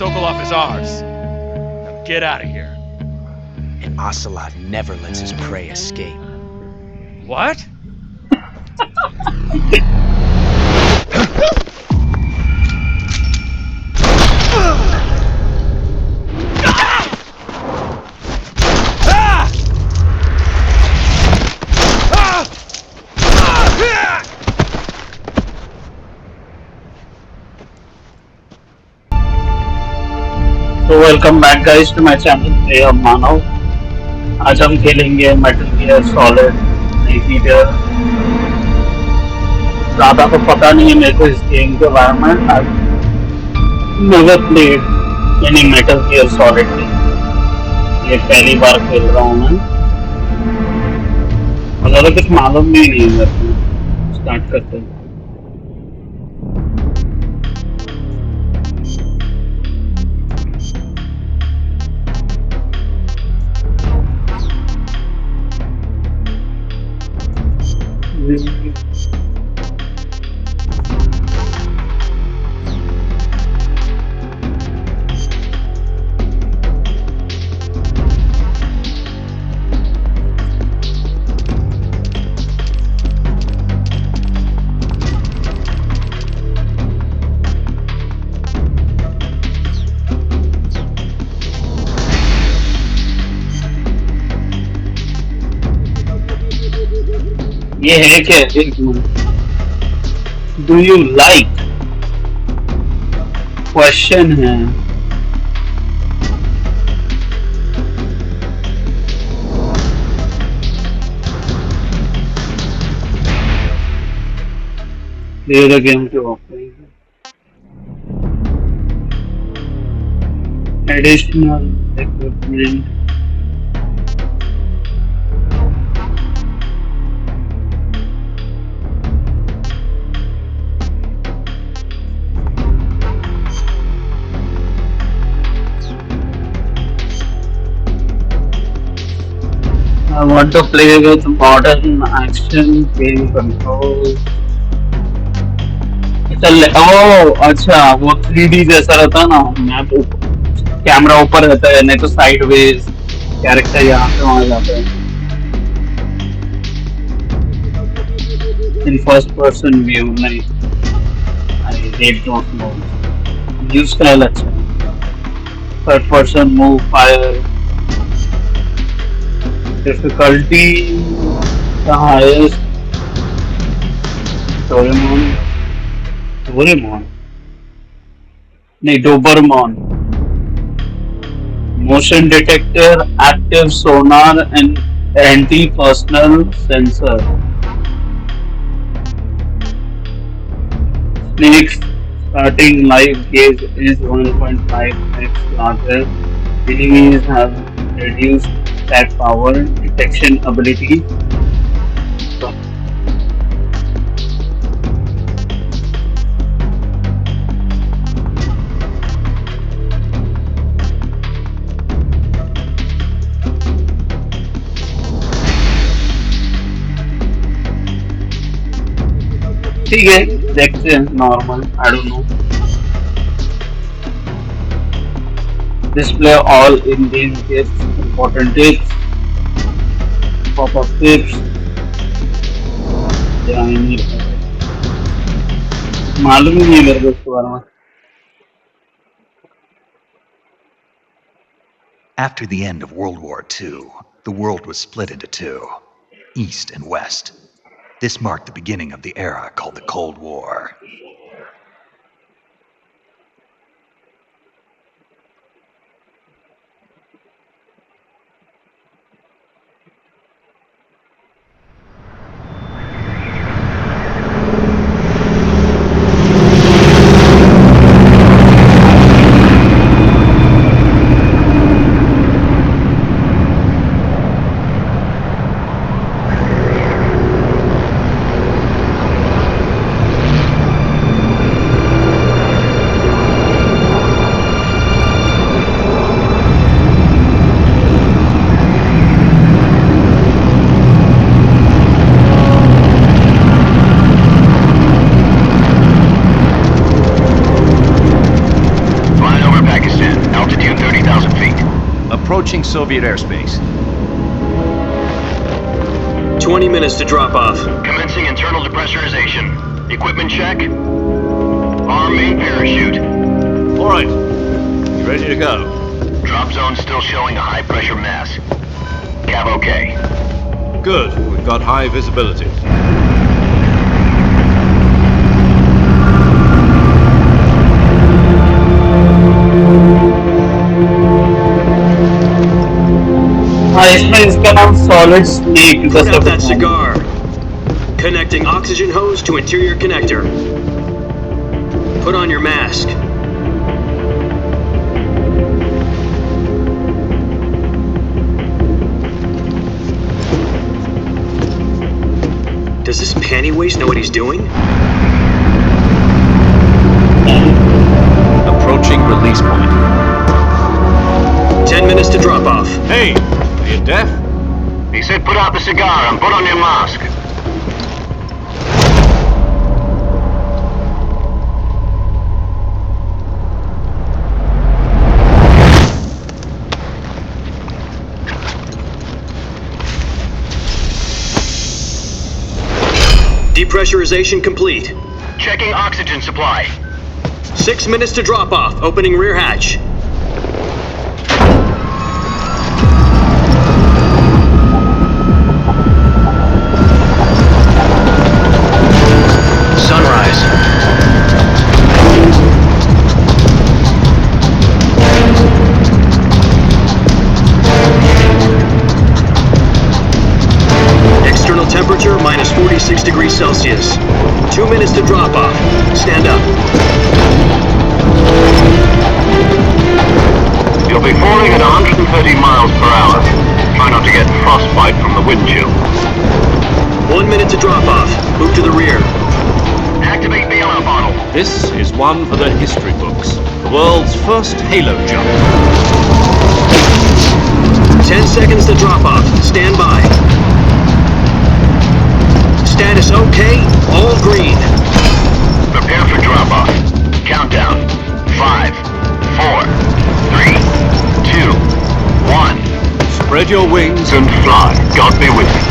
Sokolov is ours. Now get out of here. An ocelot never lets his prey escape. What? तो welcome back guys to my channel play of Manav. आज हम खेलेंगे Metal Gear Solid नई feature. ज़्यादा तो पता नहीं है मेरे को इस गेम के बारे में। I never played any metal Gear solid game, ये पहली बार खेल रहा हूँ मैं और ज़्यादा कुछ मालूम भी नहीं है मेरे को। स्टार्ट करते हैं। ये है क्या? एक minute. Do you like question है। Play the game to offering additional equipment. I want to play with modern action game controls. अच्छा वो 3D जैसा रहता है ना, मैप कैमरा ऊपर रहता है, नहीं तो साइडवेज कैरेक्टर यहाँ से वहाँ जाता है। इन फर्स्ट पर्सन व्यू नहीं, I hate don't know. View style अच्छा है। Third person move fire difficulty the highest Doraemon Doraemon नहीं डोबरमोन motion detector, active sonar and anti-personnel sensor. Snake's starting life gauge is 1.5x larger. Enemies have reduced attack power, detection ability. ठीक है, देखते हैं normal. I don't know. Display all in-game tips, important tips, pop-up tips. Yeah, I need मालूम ही नहीं मेरे को इसके बारे में। After the end of World War II, the world was split into two, East and West. This marked the beginning of the era called the Cold War. approaching Soviet airspace. 20 minutes to drop off. Commencing internal depressurization. Equipment check. Arm main parachute. All right. You ready to go? Drop zone still showing a high pressure mass. Cav okay. Good. We've got high visibility. इसमें इसका नाम solid snake Put out that cigar. Connecting oxygen hose to interior connector. Put on your mask. Does this panty waste know what he's doing? Approaching release point. 10 minutes to drop off. Hey, are you deaf? He said put out the cigar and put on your mask. Depressurization complete. Checking oxygen supply. 6 minutes to drop off. Opening rear hatch. Sunrise. External temperature minus 46 degrees Celsius. 2 minutes to drop off. Stand up. You'll be falling at 130 miles per hour. Try not to get frostbite from the wind chill. 1 minute to drop off. Move to the rear. Activate bailout bottle. This is one for the history books. The world's first halo jump. 10 seconds to drop off. Stand by. Status okay. All green. Prepare for drop off. Countdown. 5, 4, 3, 2, 1. Spread your wings And fly. God be with you.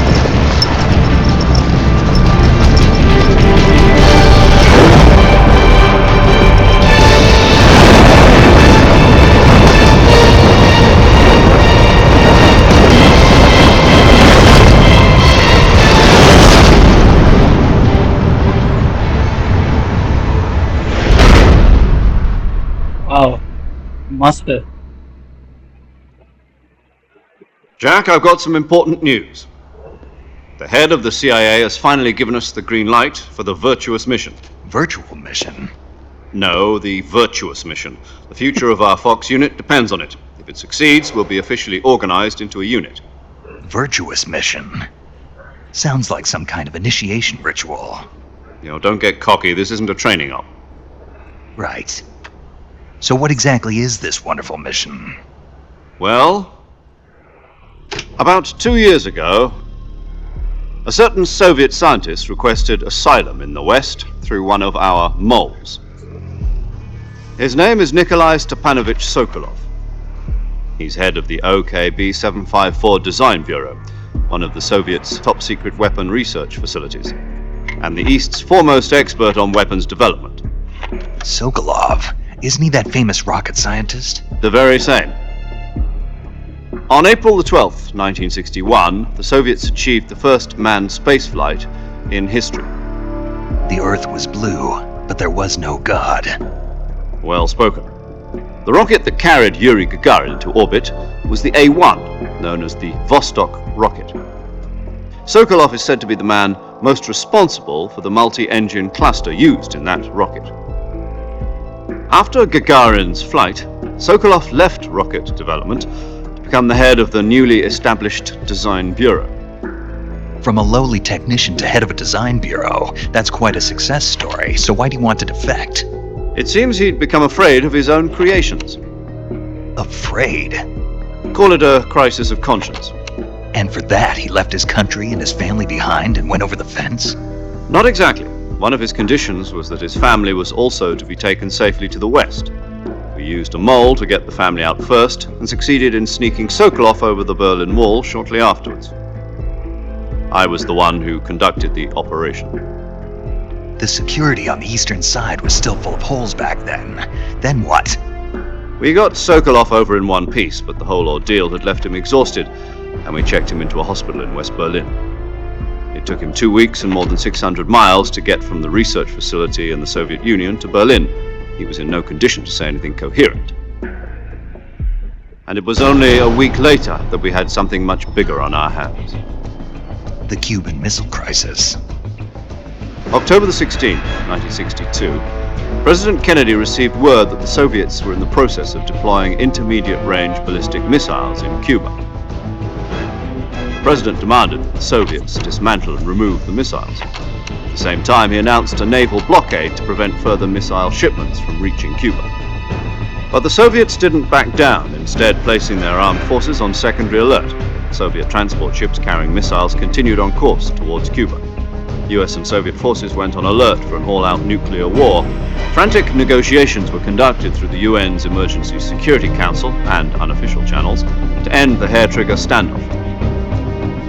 Wow, must have. Jack, I've got some important news. The head of the CIA has finally given us the green light for the virtuous mission. Virtual mission? No, the virtuous mission. The future of our Fox unit depends on it. If it succeeds, we'll be officially organized into a unit. Virtuous mission? Sounds like some kind of initiation ritual. Don't get cocky. This isn't a training op. Right. So what exactly is this wonderful mission? Well, about 2 years ago, a certain Soviet scientist requested asylum in the West through one of our moles. His name is Nikolai Stepanovich Sokolov. He's head of the OKB 754 Design Bureau, one of the Soviets' top-secret weapon research facilities, and the East's foremost expert on weapons development. Sokolov? Isn't he that famous rocket scientist? The very same. On April the 12th, 1961, the Soviets achieved the first manned spaceflight in history. The Earth was blue, but there was no God. Well spoken. The rocket that carried Yuri Gagarin into orbit was the A-1, known as the Vostok rocket. Sokolov is said to be the man most responsible for the multi-engine cluster used in that rocket. After Gagarin's flight, Sokolov left rocket development to become the head of the newly established Design Bureau. From a lowly technician to head of a design bureau, that's quite a success story, so why'd he want to defect? It seems he'd become afraid of his own creations. Afraid? Call it a crisis of conscience. And for that, he left his country and his family behind and went over the fence? Not exactly. One of his conditions was that his family was also to be taken safely to the West. We used a mole to get the family out first and succeeded in sneaking Sokolov over the Berlin Wall shortly afterwards. I was the one who conducted the operation. The security on the eastern side was still full of holes back then. Then what? We got Sokolov over in one piece, but the whole ordeal had left him exhausted, and we checked him into a hospital in West Berlin. It took him 2 weeks and more than 600 miles to get from the research facility in the Soviet Union to Berlin. He was in no condition to say anything coherent. And it was only a week later that we had something much bigger on our hands. The Cuban Missile Crisis. October the 16th, 1962, President Kennedy received word that the Soviets were in the process of deploying intermediate-range ballistic missiles in Cuba. The President demanded that the Soviets dismantle and remove the missiles. At the same time, he announced a naval blockade to prevent further missile shipments from reaching Cuba. But the Soviets didn't back down, instead placing their armed forces on secondary alert. Soviet transport ships carrying missiles continued on course towards Cuba. US and Soviet forces went on alert for an all-out nuclear war. Frantic negotiations were conducted through the UN's Emergency Security Council and unofficial channels to end the hair-trigger standoff.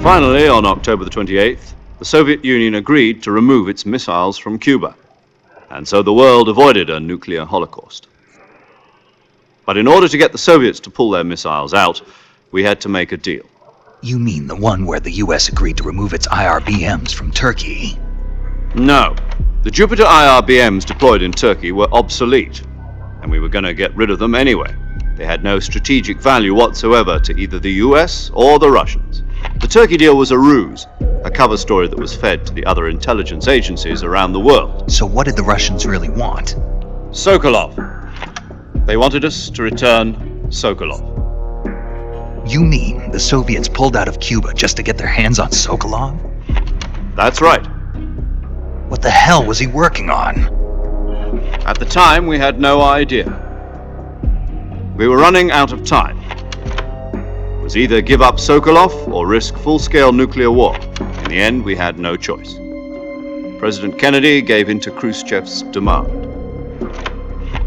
Finally, on October the 28th, the Soviet Union agreed to remove its missiles from Cuba, and so the world avoided a nuclear holocaust. But in order to get the Soviets to pull their missiles out, we had to make a deal. You mean the one where the US agreed to remove its IRBMs from Turkey? No. The Jupiter IRBMs deployed in Turkey were obsolete, and we were going to get rid of them anyway. They had no strategic value whatsoever to either the US or the Russians. The Turkey deal was a ruse, a cover story that was fed to the other intelligence agencies around the world. So what did the Russians really want? Sokolov. They wanted us to return Sokolov. You mean the Soviets pulled out of Cuba just to get their hands on Sokolov? That's right. What the hell was he working on? At the time, we had no idea. We were running out of time. It was either give up Sokolov or risk full-scale nuclear war. In the end, we had no choice. President Kennedy gave in to Khrushchev's demand.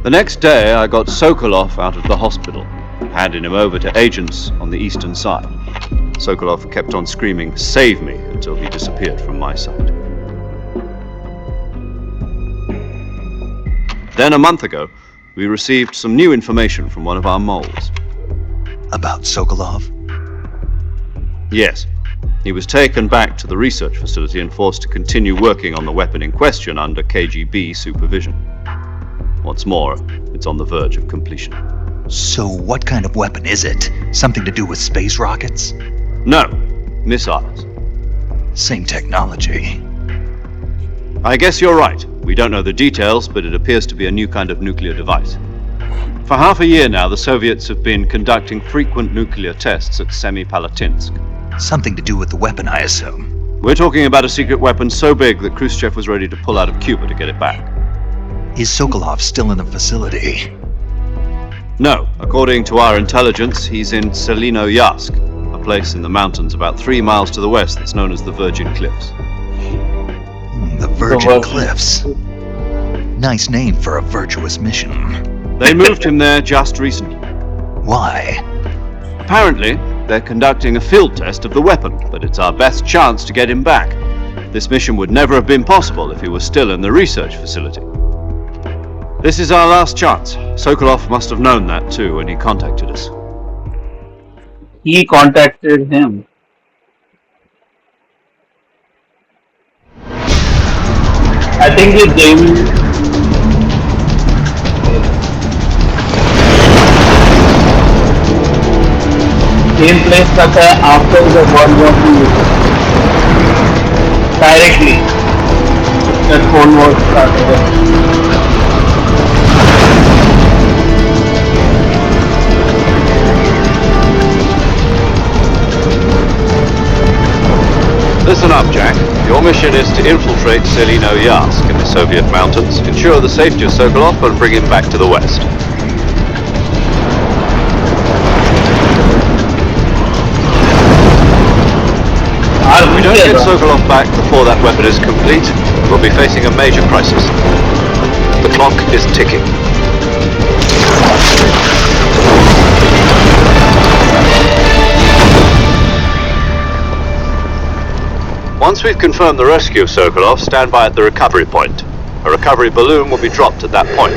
The next day, I got Sokolov out of the hospital, handing him over to agents on the eastern side. Sokolov kept on screaming, "Save me," until he disappeared from my sight. Then a month ago, we received some new information from one of our moles. About Sokolov? Yes. He was taken back to the research facility and forced to continue working on the weapon in question under KGB supervision. What's more, it's on the verge of completion. So what kind of weapon is it? Something to do with space rockets? No, missiles. Same technology. I guess you're right. We don't know the details, but it appears to be a new kind of nuclear device. For half a year now, the Soviets have been conducting frequent nuclear tests at Semipalatinsk. Something to do with the weapon, I assume. We're talking about a secret weapon so big that Khrushchev was ready to pull out of Cuba to get it back. Is Sokolov still in the facility? No, according to our intelligence, he's in Selinoyarsk, a place in the mountains about 3 miles to the west that's known as the Virgin Cliffs. The Virgin Cliffs. Nice name for a virtuous mission. They moved him there just recently. Why? Apparently, they're conducting a field test of the weapon, but it's our best chance to get him back. This mission would never have been possible if he was still in the research facility. This is our last chance. Sokolov must have known that too when he contacted us. He contacted him. I think he gave same place that after the World War II directly that Cold War started. Listen up, Jack. Your mission is to infiltrate Selinoyarsk in the Soviet mountains, ensure the safety of Sokolov, and bring him back to the west. If we don't get Sokolov back before that weapon is complete, we'll be facing a major crisis. The clock is ticking. Once we've confirmed the rescue of Sokolov, stand by at the recovery point. A recovery balloon will be dropped at that point.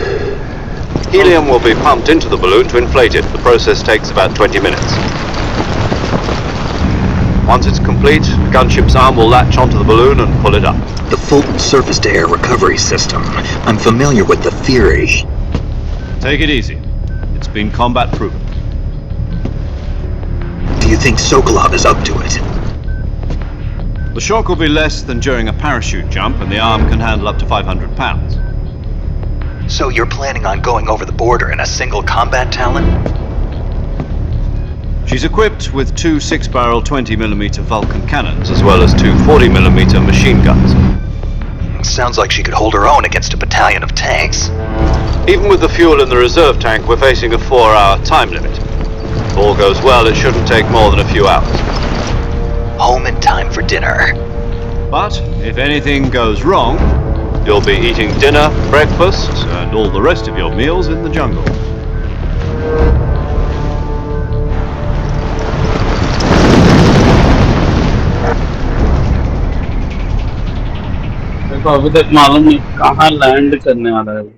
Helium will be pumped into the balloon to inflate it. The process takes about 20 minutes. Once it's complete, the gunship's arm will latch onto the balloon and pull it up. The Fulton surface-to-air recovery system. I'm familiar with the theory. Take it easy. It's been combat proven. Do you think Sokolov is up to it? The shock will be less than during a parachute jump, and the arm can handle up to 500 pounds. So you're planning on going over the border in a single combat Talon? She's equipped with two 6-barrel 20mm Vulcan cannons, as well as two 40mm machine guns. Sounds like she could hold her own against a battalion of tanks. Even with the fuel in the reserve tank, we're facing a 4-hour time limit. If all goes well, it shouldn't take more than a few hours. Home in time for dinner. But if anything goes wrong, you'll be eating dinner, breakfast, and all the rest of your meals in the jungle. देखो अभी तक मालूम नहीं कहाँ land करने वाला है वो।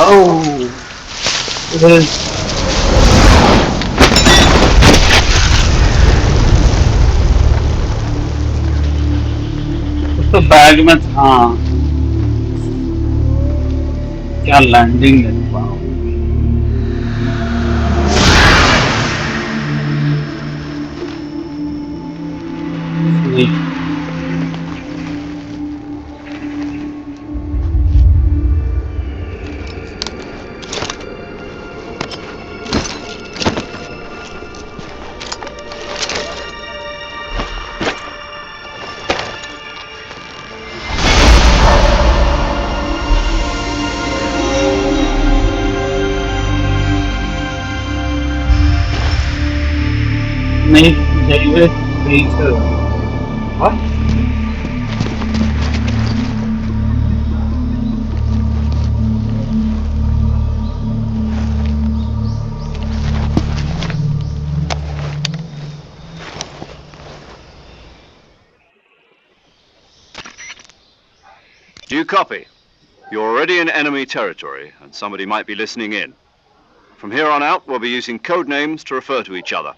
Oh, it is. तो बैग में था क्या लैंडिंग है वाह नहीं नहीं David Peter what Do you copy? You're already in enemy territory, and somebody might be listening in. From here on out, we'll be using code names to refer to each other.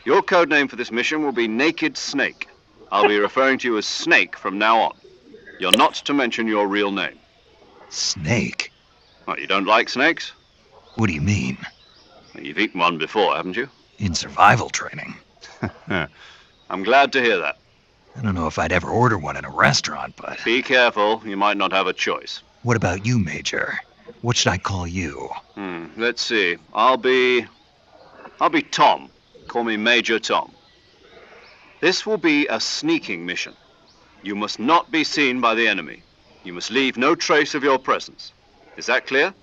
Your code name for this mission will be Naked Snake. I'll be referring to you as Snake from now on. You're not to mention your real name. Snake? What, you don't like snakes? What do you mean? You've eaten one before, haven't you? In survival training. I'm glad to hear that. I don't know if I'd ever order one in a restaurant, but... Be careful, you might not have a choice. What about you, Major? What should I call you? Let's see. I'll be Tom. Call me Major Tom. This will be a sneaking mission. You must not be seen by the enemy. You must leave no trace of your presence. Is that clear?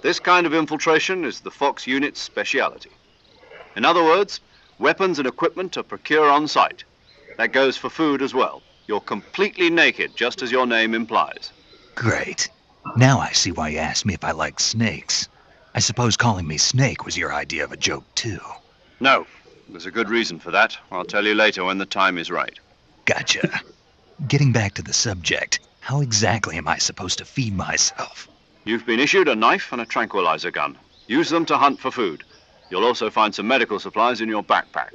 This kind of infiltration is the Fox Unit's speciality. In other words, weapons and equipment are procured on site. That goes for food as well. You're completely naked, just as your name implies. Great. Now I see why you asked me if I like snakes. I suppose calling me Snake was your idea of a joke, too. No. There's a good reason for that. I'll tell you later when the time is right. Gotcha. Getting back to the subject, how exactly am I supposed to feed myself? You've been issued a knife and a tranquilizer gun. Use them to hunt for food. You'll also find some medical supplies in your backpack.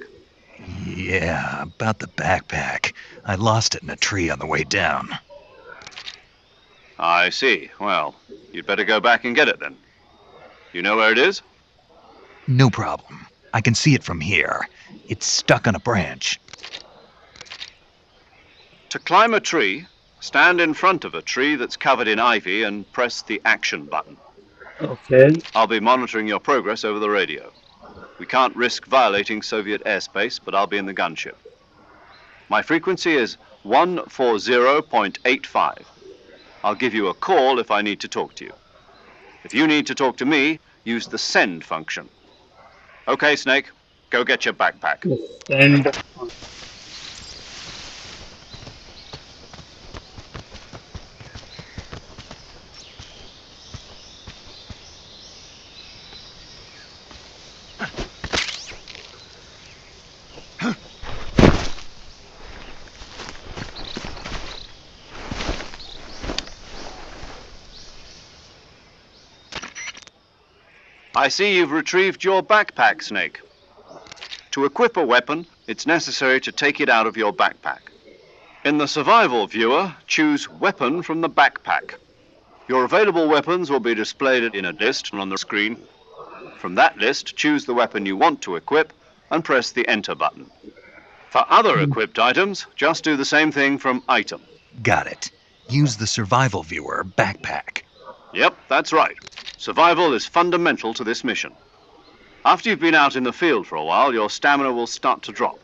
Yeah, about the backpack. I lost it in a tree on the way down. I see. Well, you'd better go back and get it then. You know where it is? No problem. I can see it from here. It's stuck on a branch. To climb a tree, stand in front of a tree that's covered in ivy and press the action button. okay I'll be monitoring your progress over the radio. We can't risk violating Soviet airspace, but I'll be in the gunship. My frequency is 140.85. I'll give you a call if I need to talk to you. If you need to talk to me, use the send function. Okay, Snake, go get your backpack. And I see you've retrieved your backpack, Snake. To equip a weapon, it's necessary to take it out of your backpack. In the survival viewer, choose Weapon from the backpack. Your available weapons will be displayed in a list on the screen. From that list, choose the weapon you want to equip and press the Enter button. For other equipped items, just do the same thing from Item. Got it. Use the survival viewer backpack. Yep, that's right. Survival is fundamental to this mission. After you've been out in the field for a while, your stamina will start to drop.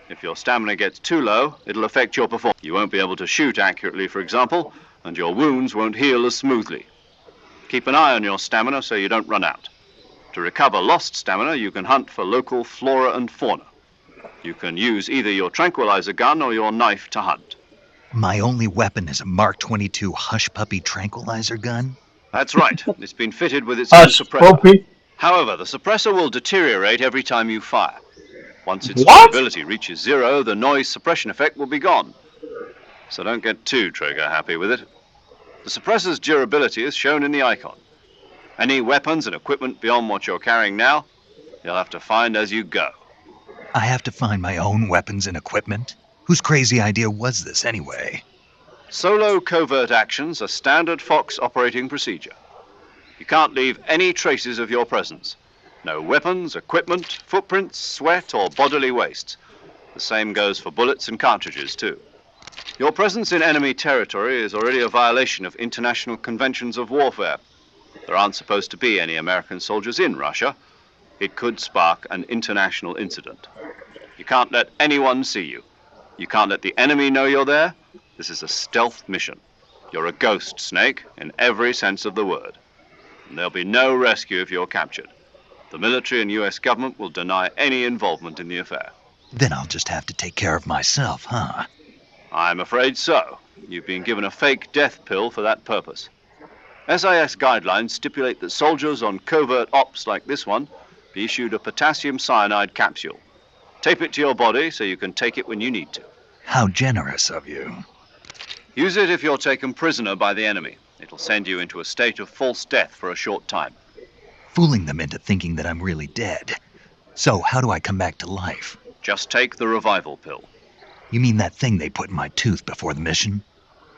If your stamina gets too low, it'll affect your performance. You won't be able to shoot accurately, for example, and your wounds won't heal as smoothly. Keep an eye on your stamina so you don't run out. To recover lost stamina, you can hunt for local flora and fauna. You can use either your tranquilizer gun or your knife to hunt. My only weapon is a Mark 22 Hush Puppy tranquilizer gun? That's right. It's been fitted with its own suppressor. Copy. However, the suppressor will deteriorate every time you fire. Once its What? durability reaches 0, the noise suppression effect will be gone. So don't get too trigger happy with it. The suppressor's durability is shown in the icon. Any weapons and equipment beyond what you're carrying now, you'll have to find as you go. I have to find my own weapons and equipment? Whose crazy idea was this anyway? Solo covert actions are standard Fox operating procedure. You can't leave any traces of your presence. No weapons, equipment, footprints, sweat, or bodily waste. The same goes for bullets and cartridges, too. Your presence in enemy territory is already a violation of international conventions of warfare. There aren't supposed to be any American soldiers in Russia. It could spark an international incident. You can't let anyone see you. You can't let the enemy know you're there. This is a stealth mission. You're a ghost, Snake, in every sense of the word. And there'll be no rescue if you're captured. The military and US government will deny any involvement in the affair. Then I'll just have to take care of myself, huh? I'm afraid so. You've been given a fake death pill for that purpose. SIS guidelines stipulate that soldiers on covert ops like this one be issued a potassium cyanide capsule. Tape it to your body so you can take it when you need to. How generous of you. Use it if you're taken prisoner by the enemy. It'll send you into a state of false death for a short time. Fooling them into thinking that I'm really dead. So, how do I come back to life? Just take the revival pill. You mean that thing they put in my tooth before the mission?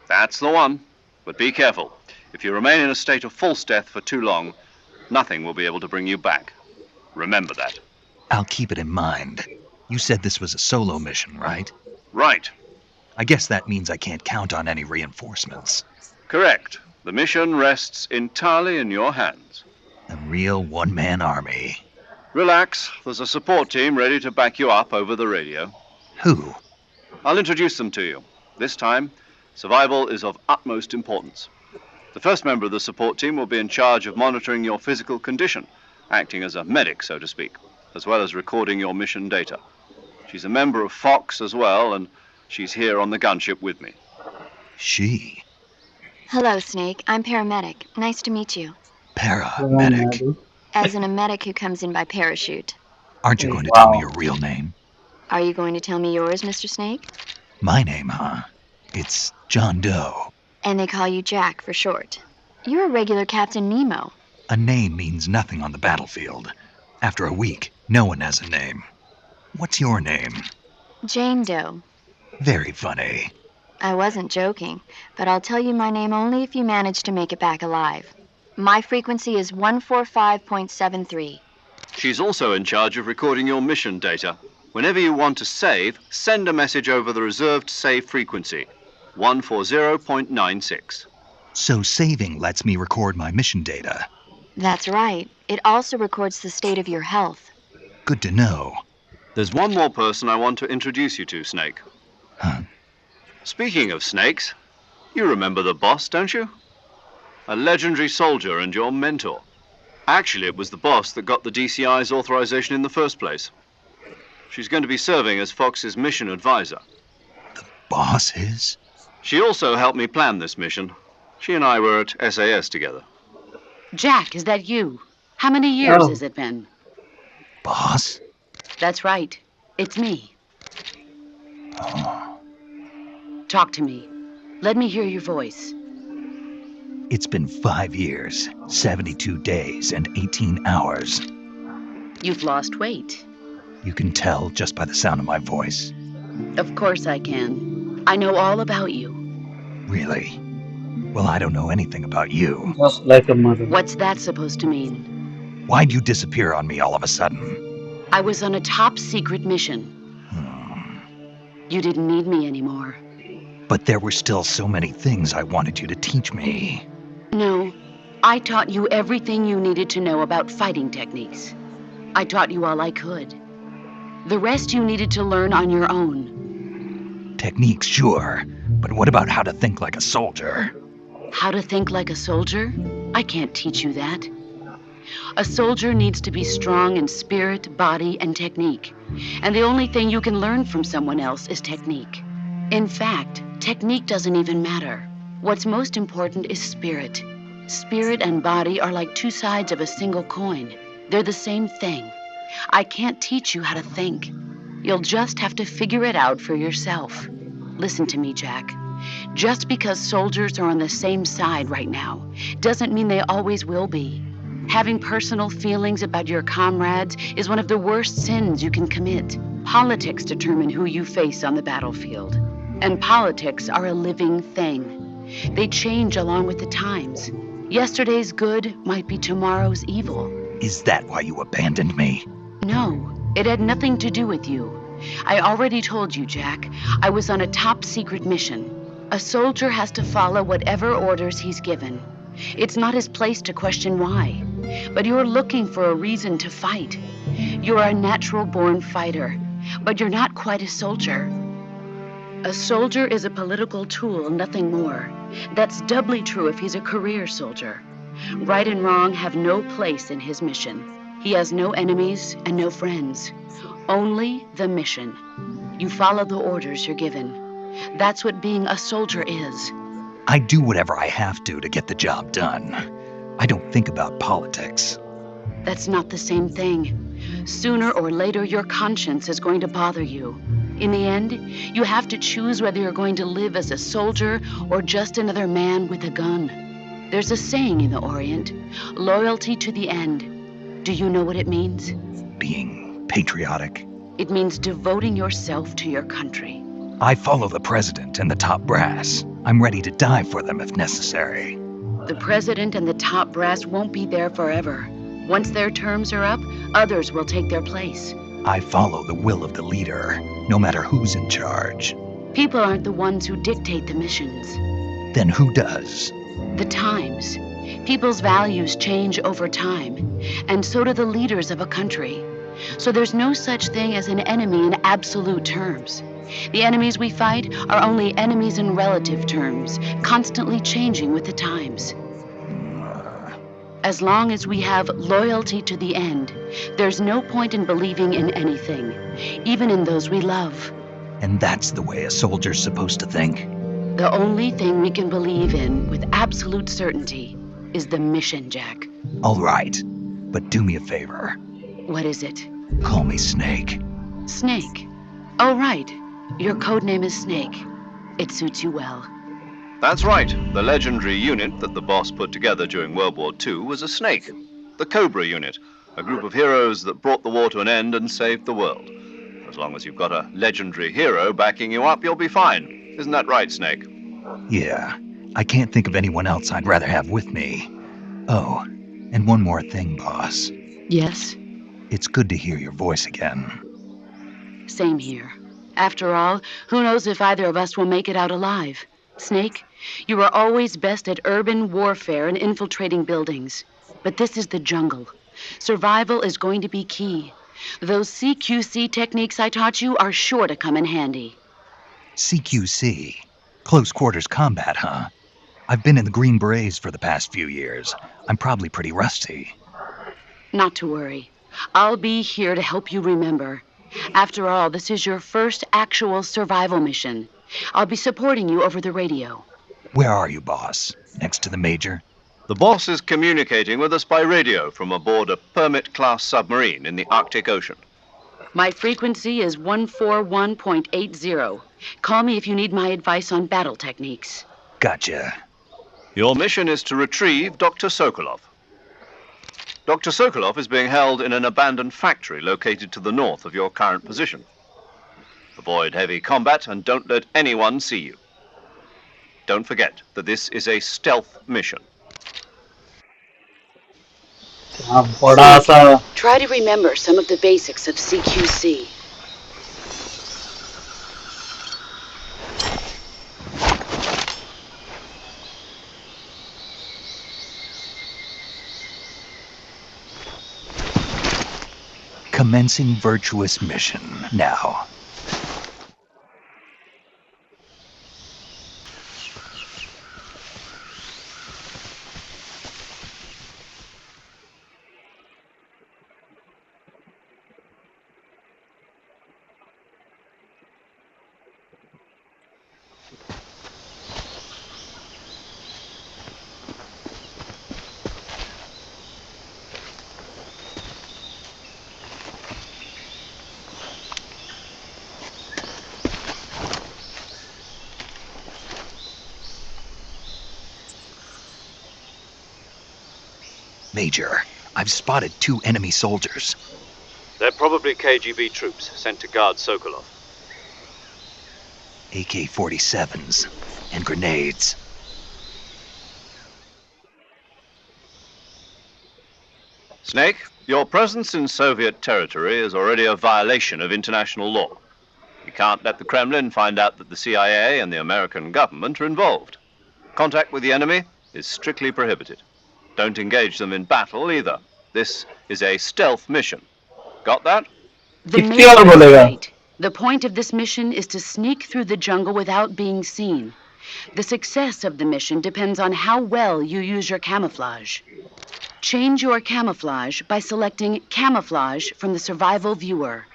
That's the one. But be careful. If you remain in a state of false death for too long, nothing will be able to bring you back. Remember that. I'll keep it in mind. You said this was a solo mission, right? Right. I guess that means I can't count on any reinforcements. Correct. The mission rests entirely in your hands. A real one-man army. Relax. There's a support team ready to back you up over the radio. Who? I'll introduce them to you. This time, survival is of utmost importance. The first member of the support team will be in charge of monitoring your physical condition, acting as a medic, so to speak, as well as recording your mission data. She's a member of Fox as well, and she's here on the gunship with me. She. Hello, Snake. I'm paramedic. Nice to meet you. Paramedic. As in a medic who comes in by parachute. Aren't you going to tell me your real name? Are you going to tell me yours, Mr. Snake? My name, huh? It's John Doe. And they call you Jack for short. You're a regular Captain Nemo. A name means nothing on the battlefield. After a week, no one has a name. What's your name? Jane Doe. Very funny. I wasn't joking, but I'll tell you my name only if you manage to make it back alive. My frequency is 145.73. She's also in charge of recording your mission data. Whenever you want to save, send a message over the reserved save frequency, 140.96. So saving lets me record my mission data. That's right. It also records the state of your health. Good to know. There's one more person I want to introduce you to, Snake. Huh? Speaking of snakes, You remember the boss, don't you? A legendary soldier and your mentor. Actually, it was the boss that got the DCI's authorization in the first place. She's going to be serving as Fox's mission advisor. Boss is? She also helped me plan this mission. She and I were at SAS together. Jack, is that you? How many years Oh. has it been? Boss? That's right. It's me. Oh. Talk to me. Let me hear your voice. It's been 5 years, 72 days, and 18 hours. You've lost weight. You can tell just by the sound of my voice. Of course I can. I know all about you. Really? Well, I don't know anything about you. Just like a mother. What's that supposed to mean? Why'd you disappear on me all of a sudden? I was on a top secret mission. You didn't need me anymore. But there were still so many things I wanted you to teach me. No, I taught you everything you needed to know about fighting techniques. I taught you all I could. The rest you needed to learn on your own. Techniques, sure. But what about how to think like a soldier? How to think like a soldier? I can't teach you that. A soldier needs to be strong in spirit, body, and technique. And the only thing you can learn from someone else is technique. In fact, technique doesn't even matter. What's most important is spirit. Spirit and body are like two sides of a single coin. They're the same thing. I can't teach you how to think. You'll just have to figure it out for yourself. Listen to me, Jack. Just because soldiers are on the same side right now doesn't mean they always will be. Having personal feelings about your comrades is one of the worst sins you can commit. Politics determine who you face on the battlefield. And politics are a living thing. They change along with the times. Yesterday's good might be tomorrow's evil. Is that why you abandoned me? No, it had nothing to do with you. I already told you, Jack. I was on a top secret mission. A soldier has to follow whatever orders he's given. It's not his place to question why. But you're looking for a reason to fight. You're a natural-born fighter, but you're not quite a soldier. A soldier is a political tool, nothing more. That's doubly true if he's a career soldier. Right and wrong have no place in his mission. He has no enemies and no friends. Only the mission. You follow the orders you're given. That's what being a soldier is. I do whatever I have to get the job done. I don't think about politics. That's not the same thing. Sooner or later, your conscience is going to bother you. In the end, you have to choose whether you're going to live as a soldier or just another man with a gun. There's a saying in the Orient, loyalty to the end. Do you know what it means? Being patriotic. It means devoting yourself to your country. I follow the president and the top brass. I'm ready to die for them if necessary. The president and the top brass won't be there forever. Once their terms are up, others will take their place. I follow the will of the leader, no matter who's in charge. People aren't the ones who dictate the missions. Then who does? The times. People's values change over time, and so do the leaders of a country. So there's no such thing as an enemy in absolute terms. The enemies we fight are only enemies in relative terms, constantly changing with the times. As long as we have loyalty to the end, there's no point in believing in anything, even in those we love. And that's the way a soldier's supposed to think? The only thing we can believe in with absolute certainty is the mission, Jack. All right, but do me a favor. What is it? Call me Snake. Snake. Oh, right. Your codename is Snake. It suits you well. That's right. The legendary unit that the boss put together during World War II was a snake. The Cobra Unit, a group of heroes that brought the war to an end and saved the world. As long as you've got a legendary hero backing you up, you'll be fine. Isn't that right, Snake? Yeah, I can't think of anyone else I'd rather have with me. Oh, and one more thing, boss. Yes? It's good to hear your voice again. Same here. After all, who knows if either of us will make it out alive? Snake, you are always best at urban warfare and infiltrating buildings. But this is the jungle. Survival is going to be key. Those CQC techniques I taught you are sure to come in handy. CQC? Close quarters combat, huh? I've been in the Green Berets for the past few years. I'm probably pretty rusty. Not to worry. I'll be here to help you remember. After all, this is your first actual survival mission. I'll be supporting you over the radio. Where are you, boss? Next to the Major? The boss is communicating with us by radio from aboard a Permit-class submarine in the Arctic Ocean. My frequency is 141.80. Call me if you need my advice on battle techniques. Gotcha. Your mission is to retrieve Dr. Sokolov. Dr. Sokolov is being held in an abandoned factory located to the north of your current position. Avoid heavy combat and don't let anyone see you. Don't forget that this is a stealth mission. बड़ा सा Try to remember some of the basics of CQC. Commencing virtuous mission now. Major, I've spotted 2 enemy soldiers. They're probably KGB troops sent to guard Sokolov. AK-47s and grenades. Snake, your presence in Soviet territory is already a violation of international law. You can't let the Kremlin find out that the CIA and the American government are involved. Contact with the enemy is strictly prohibited. Don't engage them in battle either. This is a stealth mission. Got that? The कितनी Major bar is बोलेगा right. The point of this mission is to sneak through the jungle without being seen. The success of the mission depends on how well you use your camouflage. Change your camouflage by selecting Camouflage from the Survival Viewer.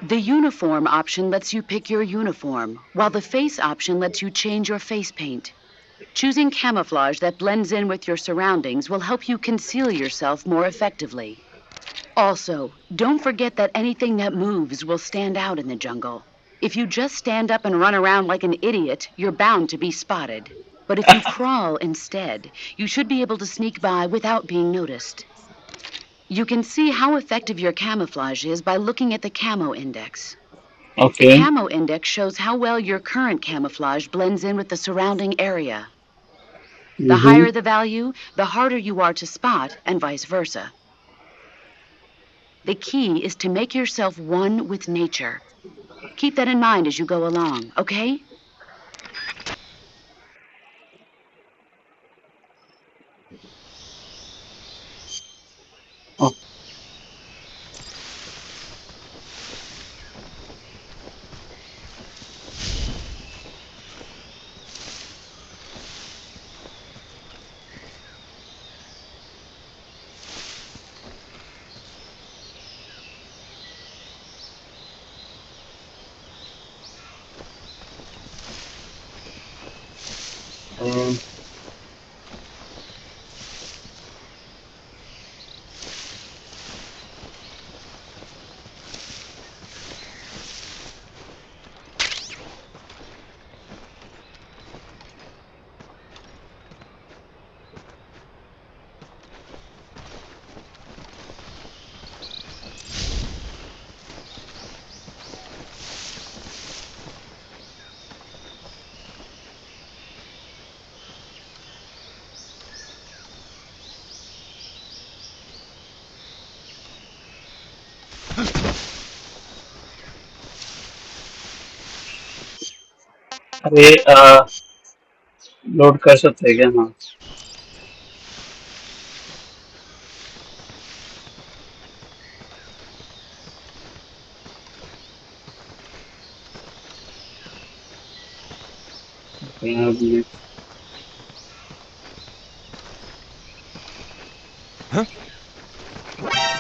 The Uniform option lets you pick your uniform, while the Face option lets you change your face paint. Choosing camouflage that blends in with your surroundings will help you conceal yourself more effectively. Also, don't forget that anything that moves will stand out in the jungle. If you just stand up and run around like an idiot, you're bound to be spotted. But if you crawl instead, you should be able to sneak by without being noticed. You can see how effective your camouflage is by looking at the camo index. The okay camo index shows how well your current camouflage blends in with the surrounding area. The higher the value, the harder you are to spot, and vice versa. The key is to make yourself one with nature. Keep that in mind as you go along, okay? oh, अरे load कर सकते हैं क्या हाँ Yeah, we-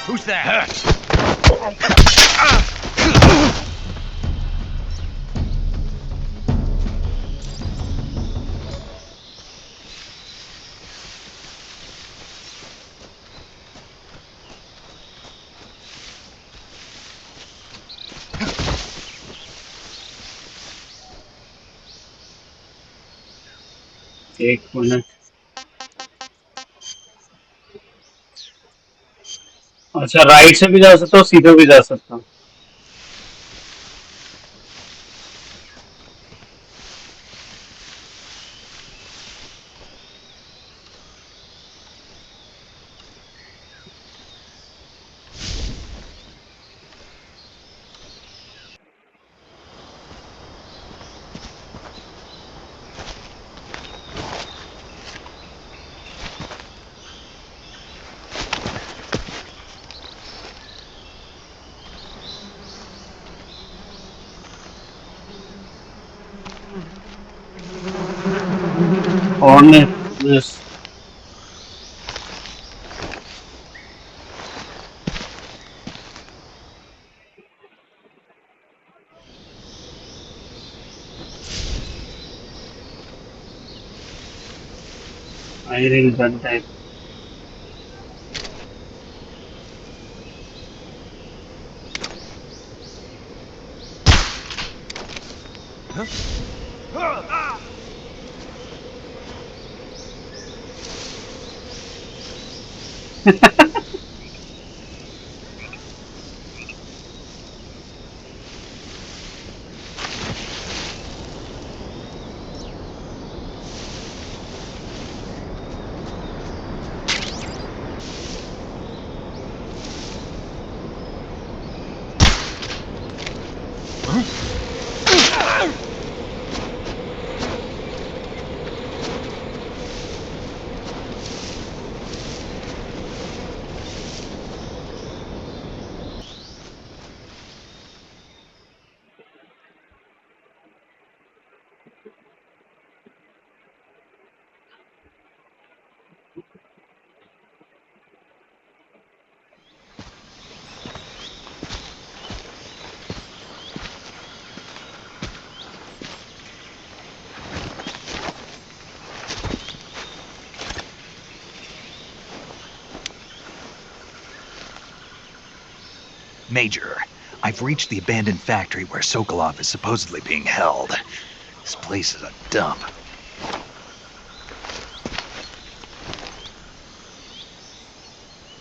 Who's that? एक minute. अच्छा right से भी जा सकता हूँ सीधे भी जा सकता हूँ. कौन है this? Firing gun type. Major, I've reached the abandoned factory where Sokolov is supposedly being held. This place is a dump.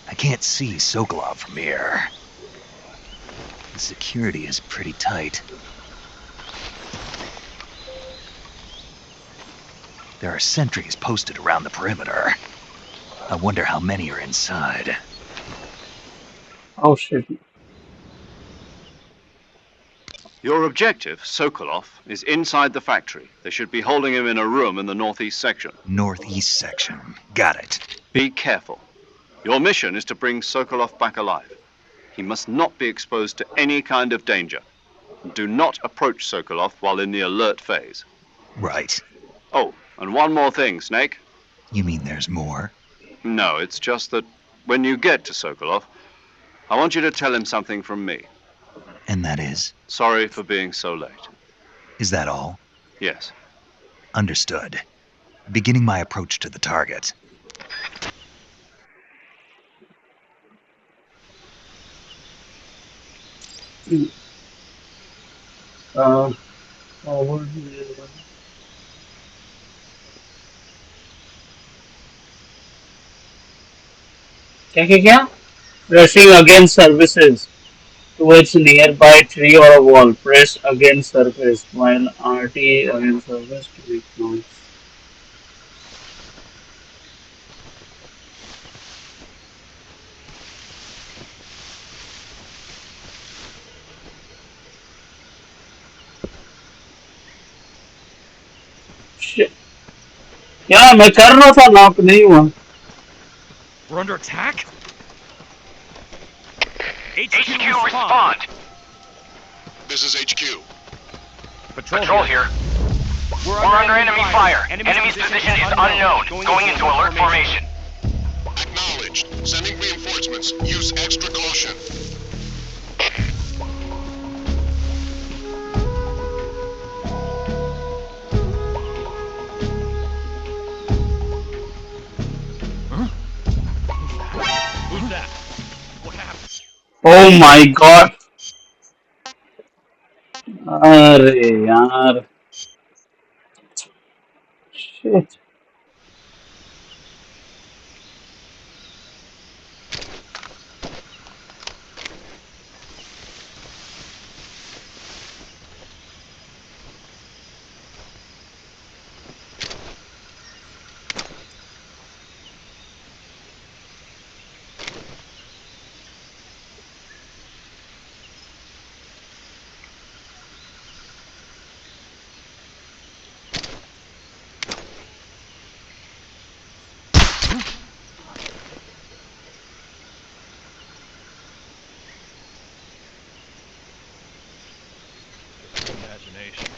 I can't see Sokolov from here. The security is pretty tight. There are sentries posted around the perimeter. I wonder how many are inside. Oh shit. Your objective, Sokolov, is inside the factory. They should be holding him in a room in the northeast section. Northeast section. Got it. Be careful. Your mission is to bring Sokolov back alive. He must not be exposed to any kind of danger. Do not approach Sokolov while in the alert phase. Right. Oh, and one more thing, Snake. You mean there's more? No, it's just that when you get to Sokolov, I want you to tell him something from me. And that is? Sorry for being so late. Is that all? Yes. Understood. Beginning my approach to the target. Forward. क्या? Pressing against surfaces towards nearby tree or a wall. Press against surface while RT against surface to make noise. Shit. Yeah, मैं कर रहा था knock नहीं हुआ. We're under attack? HQ respond. This is HQ. Patrol here. We're under enemy fire. Enemy's position is unknown. Going into alert formation. Acknowledged. Sending reinforcements. Use extra caution. Who's that? What happened? Oh my god. अरे यार. Shit. Imagination.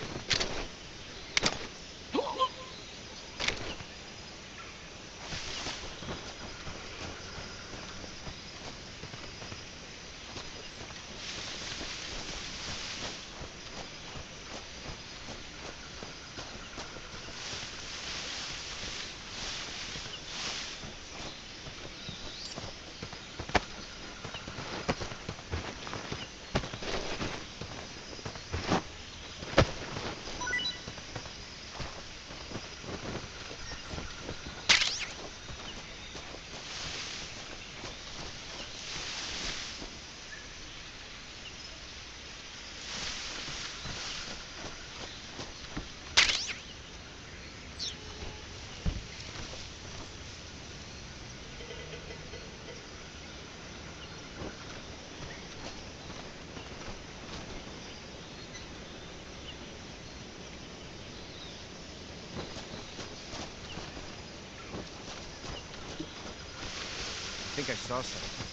I think I saw something.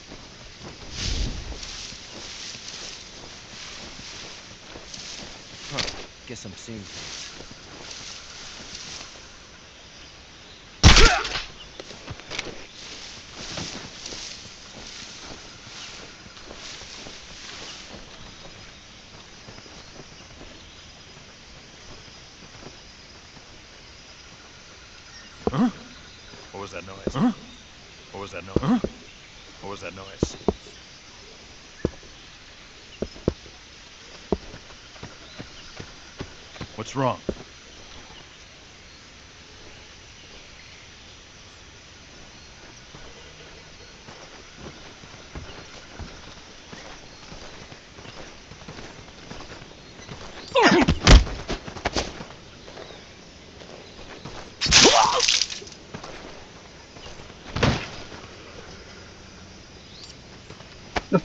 Huh. Guess I'm seeing things. Huh? What was that noise? Huh? What was that noise? Huh? What was that noise? What's wrong?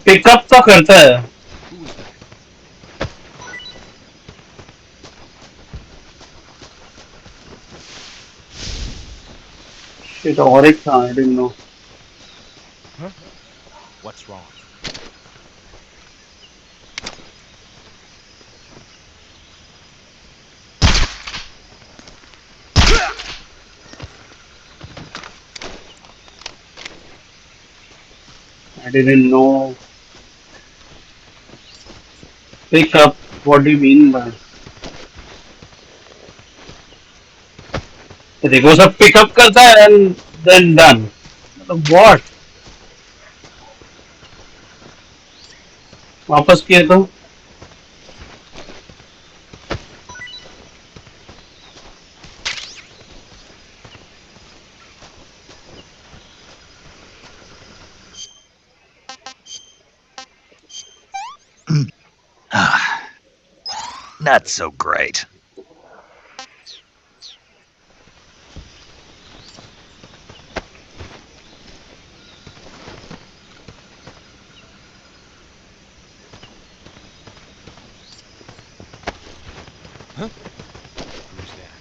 Pickup तो करता है. Shit, और एक था. I didn't know. Huh? What's wrong? I didn't know. Pick up. What do you mean by? देखो सब pickup करता है and then done. What? वापस किया तो Not so great. Huh? Who's that?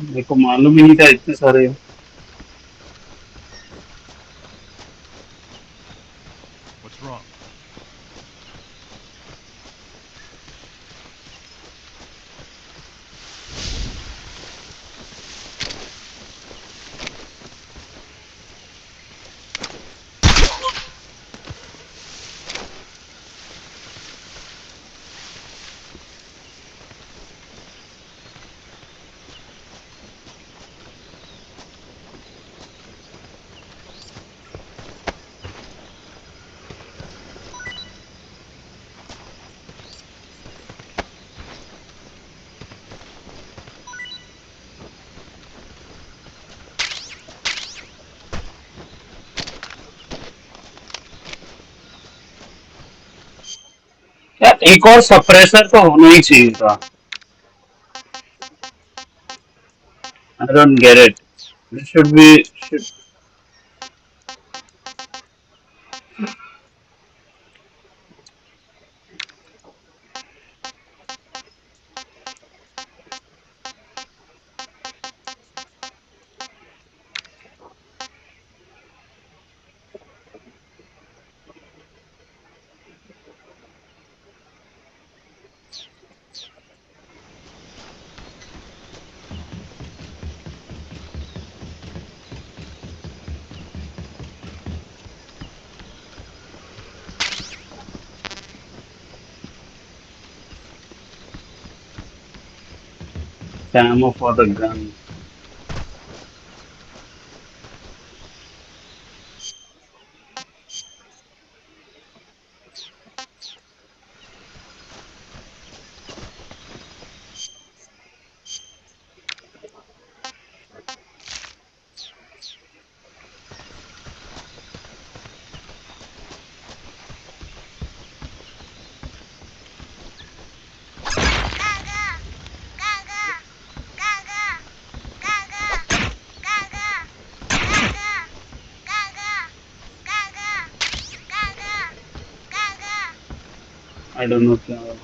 मेरे को मालूम ही नहीं था इतने सारे हैं। What's wrong? यार एक और सप्रेसर तो होना ही चाहिए था। I don't get it. It should be should camo for the gun. I don't know क्या होगा।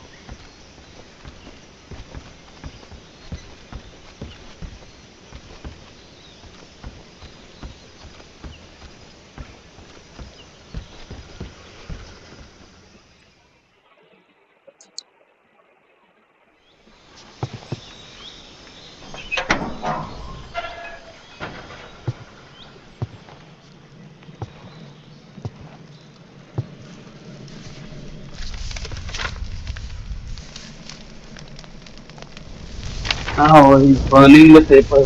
Oh, he's burning the paper.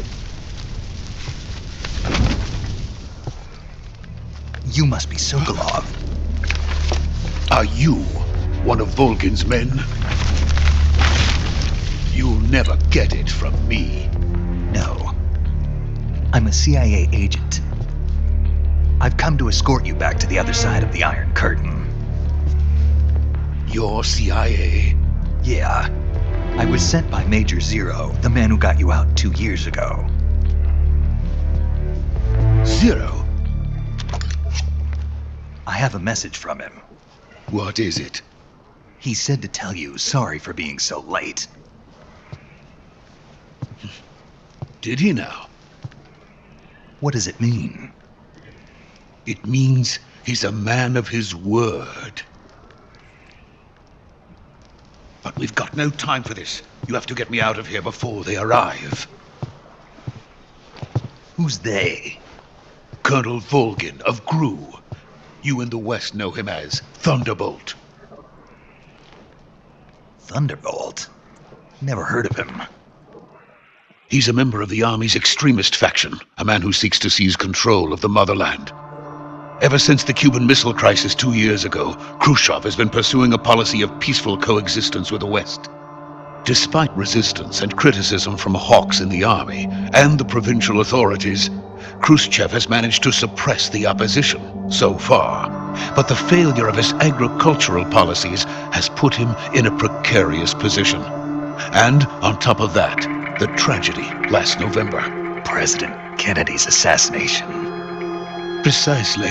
You must be Sokolov. Are you one of Volgin's men? You'll never get it from me. No. I'm a CIA agent. I've come to escort you back to the other side of the Iron Curtain. You're CIA? Yeah. I was sent by Major Zero, the man who got you out 2 years ago. Zero? I have a message from him. What is it? He said to tell you sorry for being so late. Did he now? What does it mean? It means he's a man of his word. But we've got no time for this. You have to get me out of here before they arrive. Who's they? Colonel Volgin of GRU. You in the West know him as Thunderbolt. Thunderbolt? Never heard of him. He's a member of the Army's extremist faction, a man who seeks to seize control of the motherland. Ever since the Cuban Missile Crisis 2 years ago, Khrushchev has been pursuing a policy of peaceful coexistence with the West. Despite resistance and criticism from hawks in the army and the provincial authorities, Khrushchev has managed to suppress the opposition so far. But the failure of his agricultural policies has put him in a precarious position. And on top of that, the tragedy last November. President Kennedy's assassination. Precisely.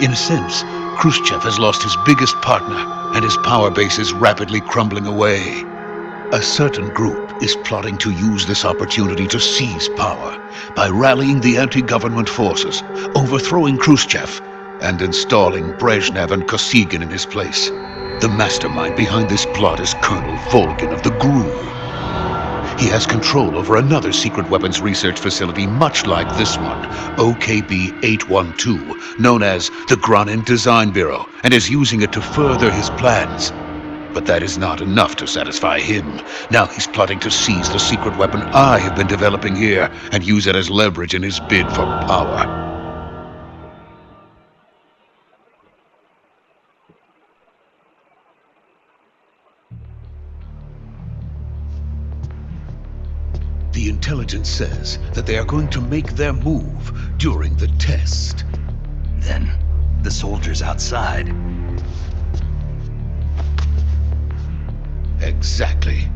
In a sense, Khrushchev has lost his biggest partner, and his power base is rapidly crumbling away. A certain group is plotting to use this opportunity to seize power by rallying the anti-government forces, overthrowing Khrushchev, and installing Brezhnev and Kosygin in his place. The mastermind behind this plot is Colonel Volgin of the GRU. He has control over another secret weapons research facility much like this one, OKB-812, known as the Granin Design Bureau, and is using it to further his plans. But that is not enough to satisfy him. Now he's plotting to seize the secret weapon I have been developing here and use it as leverage in his bid for power. The intelligence says that they are going to make their move during the test. Then, the soldiers outside. Exactly.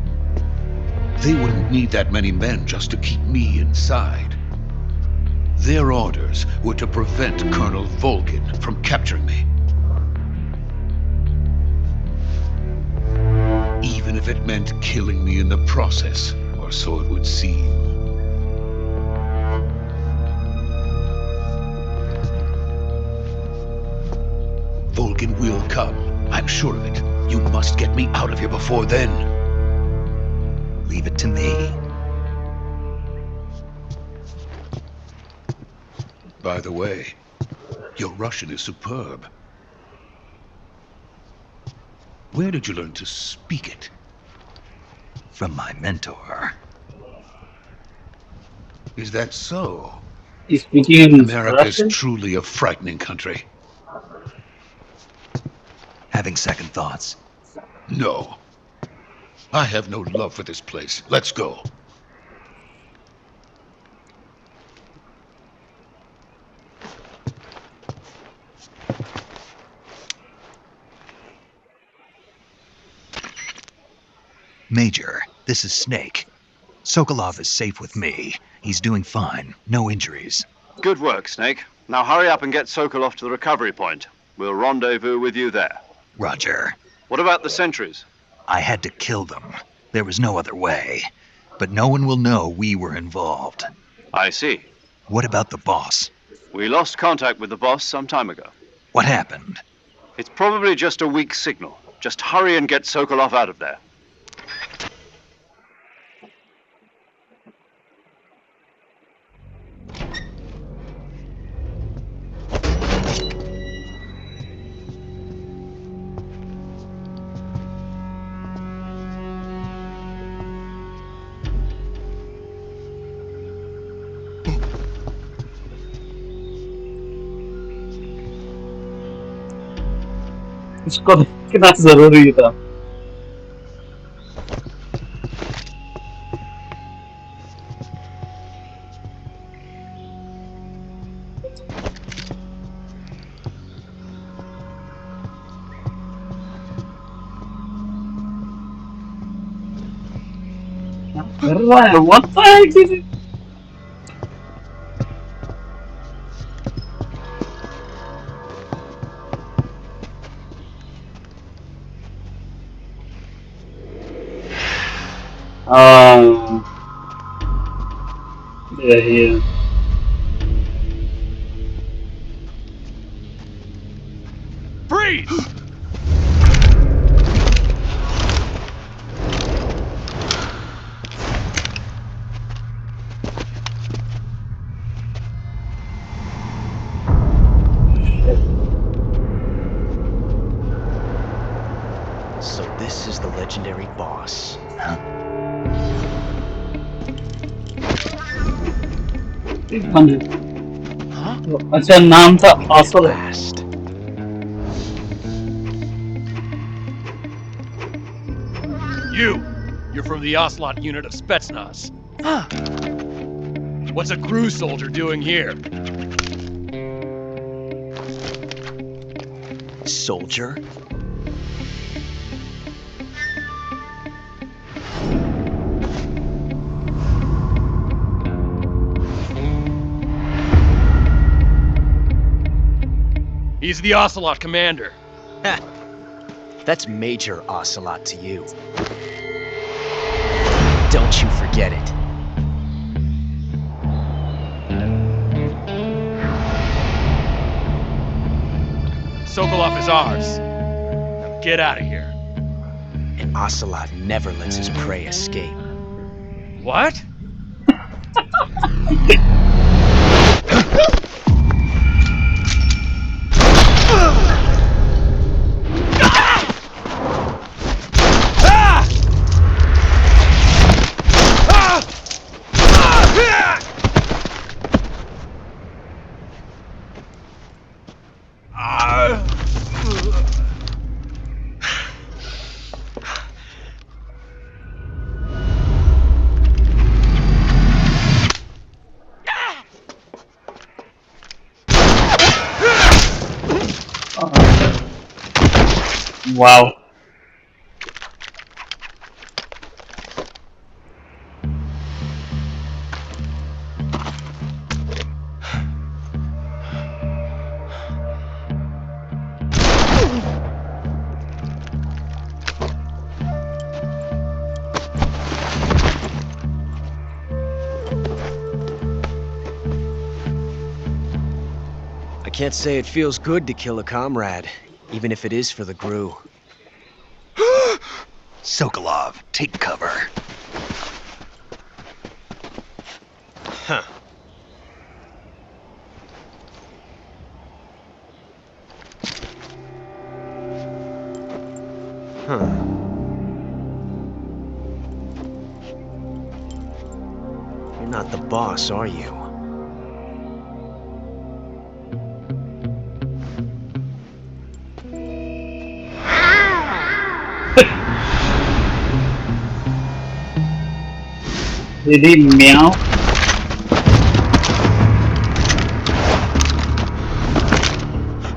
They wouldn't need that many men just to keep me inside. Their orders were to prevent Colonel Volgin from capturing me. Even if it meant killing me in the process, or so it would seem. Volgin will come. I'm sure of it. You must get me out of here before then. Leave it to me. By the way, your Russian is superb. Where did you learn to speak it? From my mentor. Is that so? He's speaking in America is Russian? truly a frightening country. Having second thoughts. No. I have no love for this place. Let's go. Major, this is Snake. Sokolov is safe with me. He's doing fine. No injuries. Good work, Snake. Now hurry up and get Sokolov to the recovery point. We'll rendezvous with you there. Roger. What about the sentries? I had to kill them. There was no other way. But no one will know we were involved. I see. What about the boss? We lost contact with the boss some time ago. What happened? It's probably just a weak signal. Just hurry and get Sokolov out of there. इसको देखना जरूरी था. कर रहा है. What the heck is it? They're here. Freeze! So this is the legendary boss. Huh? अच्छा नाम था आसल. Last. You're from the Ocelot unit of Spetsnaz. What's a GRU soldier doing here? Soldier? He's the Ocelot commander. Ha! That's Major Ocelot to you. Don't you forget it. Sokolov is ours. Now get out of here. An ocelot never lets his prey escape. What? Wow. I can't say it feels good to kill a comrade, even if it is for the GRU. Sokolov, take cover. Huh. Huh. You're not the boss, are you? Did he meow?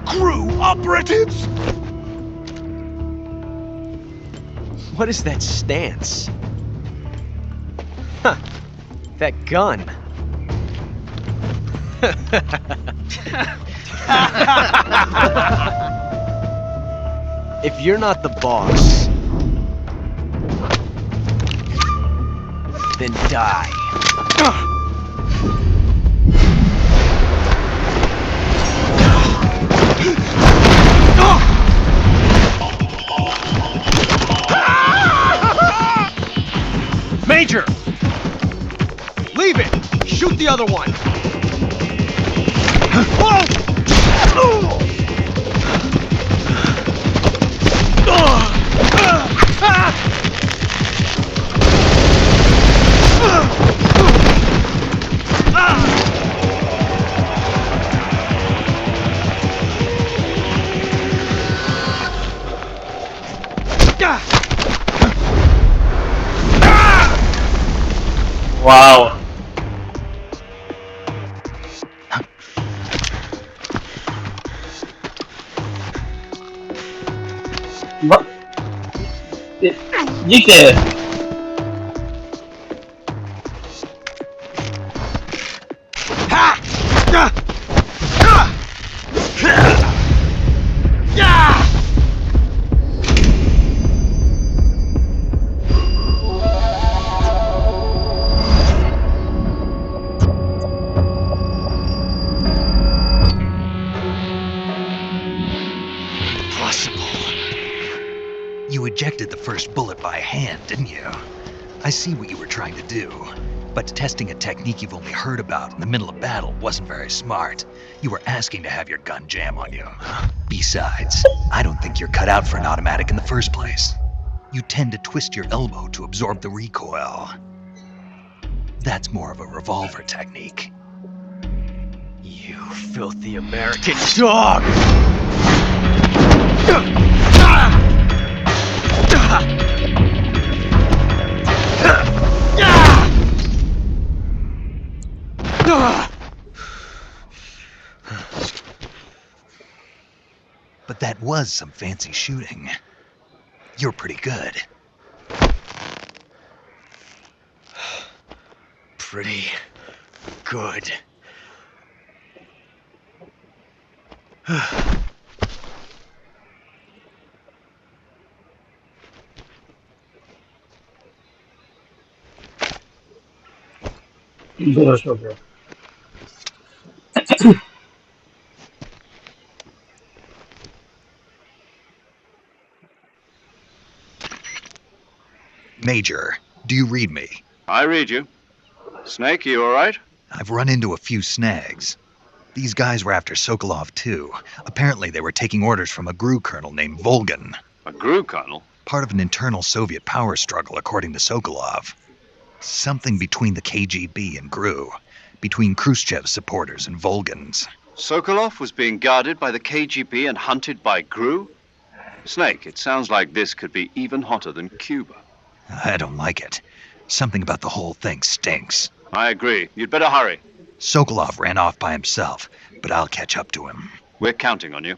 GRU operatives! What is that stance? Huh. That gun. If you're not the boss, then die. Major! Leave it! Shoot the other one! Wow. What? GK. You ejected the first bullet by hand, didn't you? I see what you were trying to do. But testing a technique you've only heard about in the middle of battle wasn't very smart. You were asking to have your gun jam on you. Besides, I don't think you're cut out for an automatic in the first place. You tend to twist your elbow to absorb the recoil. That's more of a revolver technique. You filthy American dog! But that was some fancy shooting. You're pretty good. Pretty good. दोस्त हो गया। Major, do you read me? I read you. Snake, you all right? I've run into a few snags. These guys were after Sokolov too. Apparently they were taking orders from a GRU colonel named Volgan. A GRU colonel? Part of an internal Soviet power struggle, according to Sokolov. Something between the KGB and GRU. Between Khrushchev's supporters and Volgan's. Sokolov was being guarded by the KGB and hunted by GRU? Snake, it sounds like this could be even hotter than Cuba. I don't like it. Something about the whole thing stinks. I agree. You'd better hurry. Sokolov ran off by himself, but I'll catch up to him. We're counting on you.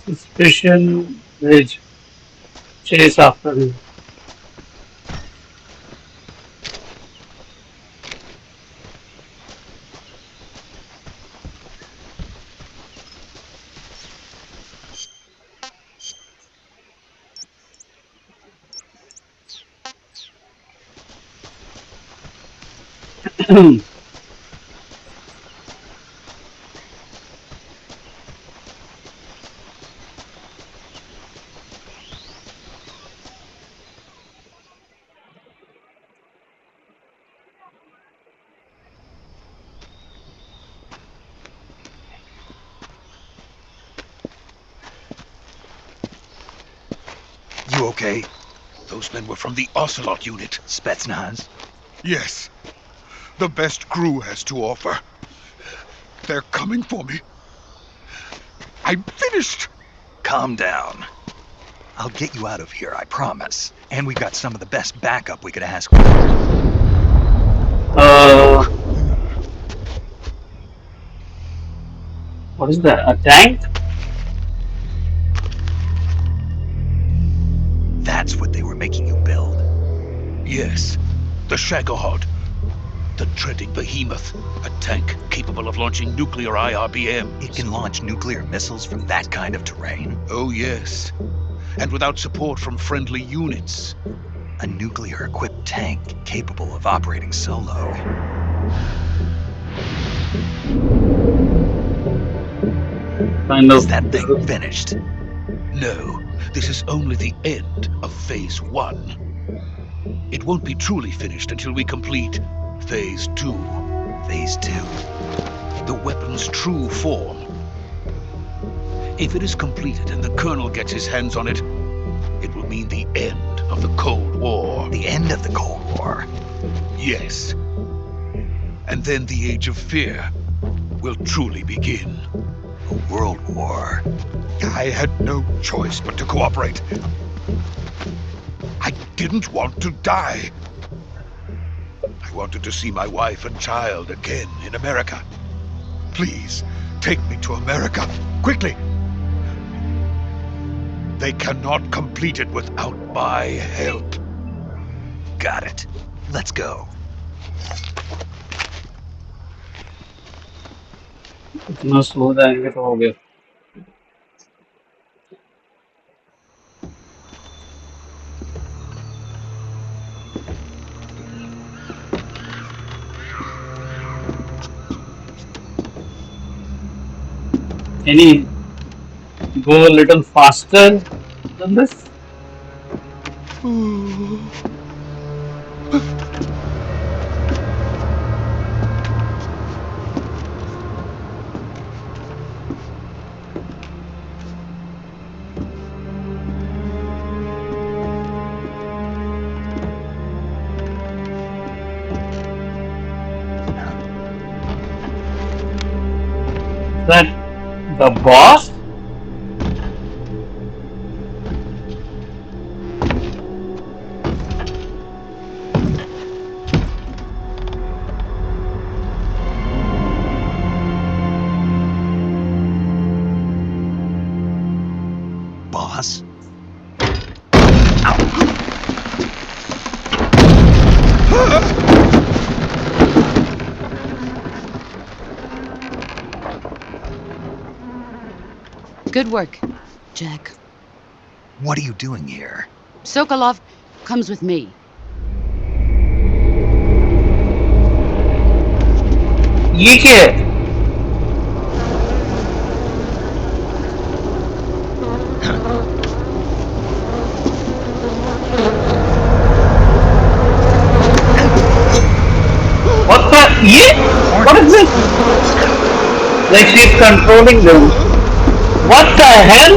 Suspicion Ridge. Chase after him. You okay? Those men were from the Ocelot unit. Spetsnaz? Yes. The best GRU has to offer. They're coming for me. I'm finished. Calm down. I'll get you out of here, I promise. And we've got some of the best backup we could ask for. What is that? A tank? That's what they were making you build. Yes. The Shagohod. The dreaded behemoth. A tank capable of launching nuclear IRBMs. It can launch nuclear missiles from that kind of terrain? Oh, yes. And without support from friendly units. A nuclear-equipped tank capable of operating solo. Is that thing finished? No, this is only the end of Phase 1. It won't be truly finished until we complete Phase 2. Phase 2? The weapon's true form. If it is completed and the Colonel gets his hands on it, it will mean the end of the Cold War. The end of the Cold War? Yes. And then the Age of Fear will truly begin. A world war. I had no choice but to cooperate. I didn't want to die. I wanted to see my wife and child again in America. Please, take me to America, quickly. They cannot complete it without my help. Got it. Let's go. इतना slow जाएंगे तो हो गया। Can you go a little faster than this? Is that the boss? Boss? Good work, Jack. What are you doing here? Sokolov comes with me. ये क्या है? What the? Yeah? What is this? Like she's controlling them. What the hell?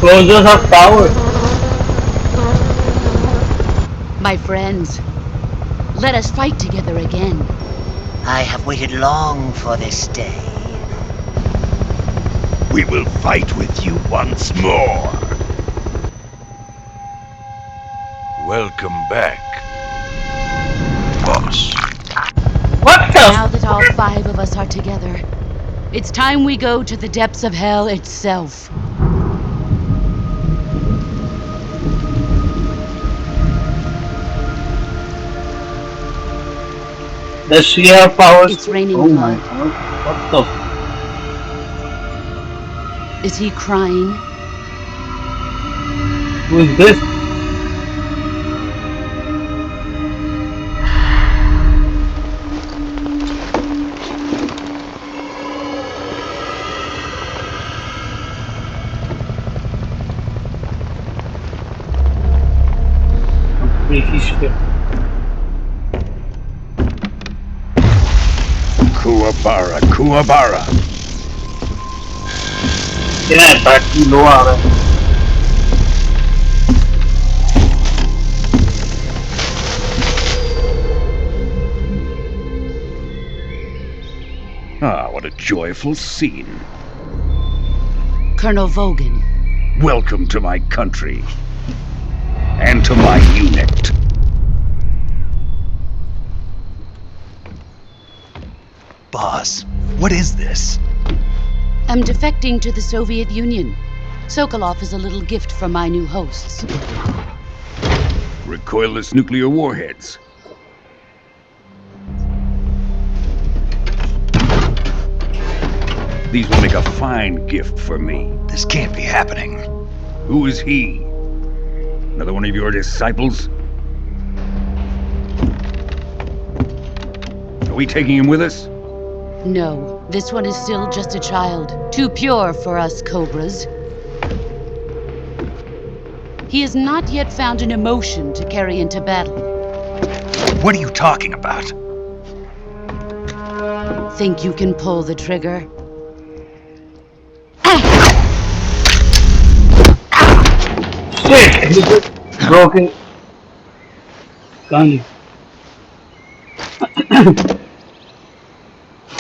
Closures of power. My friends, let us fight together again. I have waited long for this day. We will fight with you once more. Welcome back, boss. What the? Now that all 5 of us are together, it's time we go to the depths of hell itself. Does she have powers? It's raining Oh my blood. god. What the? Is he crying? Who is this? British ship. Kuwabara, Kuwabara. क्या है? Battery low आ रहा है. Ah, what a joyful scene. Colonel Vogan. Welcome to my country. And to my unit. Boss, what is this? I'm defecting to the Soviet Union. Sokolov is a little gift from my new hosts. Recoilless nuclear warheads. These will make a fine gift for me. This can't be happening. Who is he? Another one of your disciples? Are we taking him with us? No, this one is still just a child. Too pure for us Cobras. He has not yet found an emotion to carry into battle. What are you talking about? Think you can pull the trigger? Shit! He just broke it. Gun.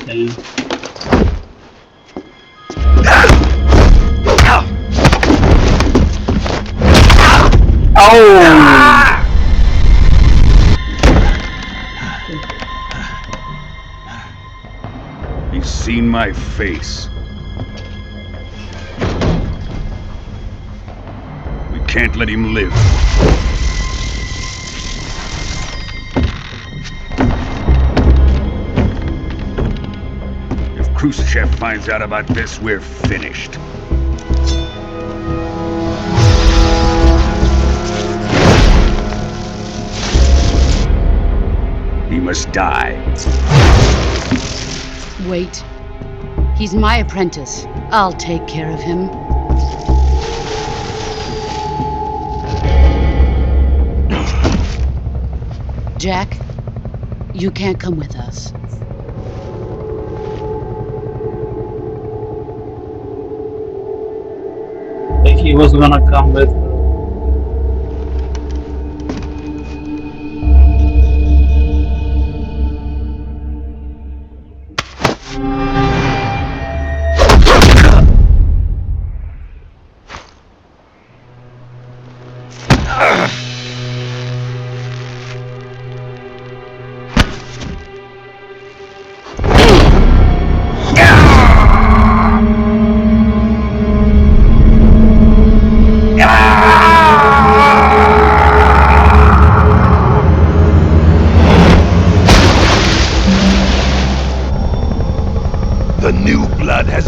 Damn. Oh! He's seen my face. We can't let him live. If Khrushchev finds out about this, we're finished. He must die. Wait. He's my apprentice. I'll take care of him. Jack, you can't come with us. Like he was gonna come with.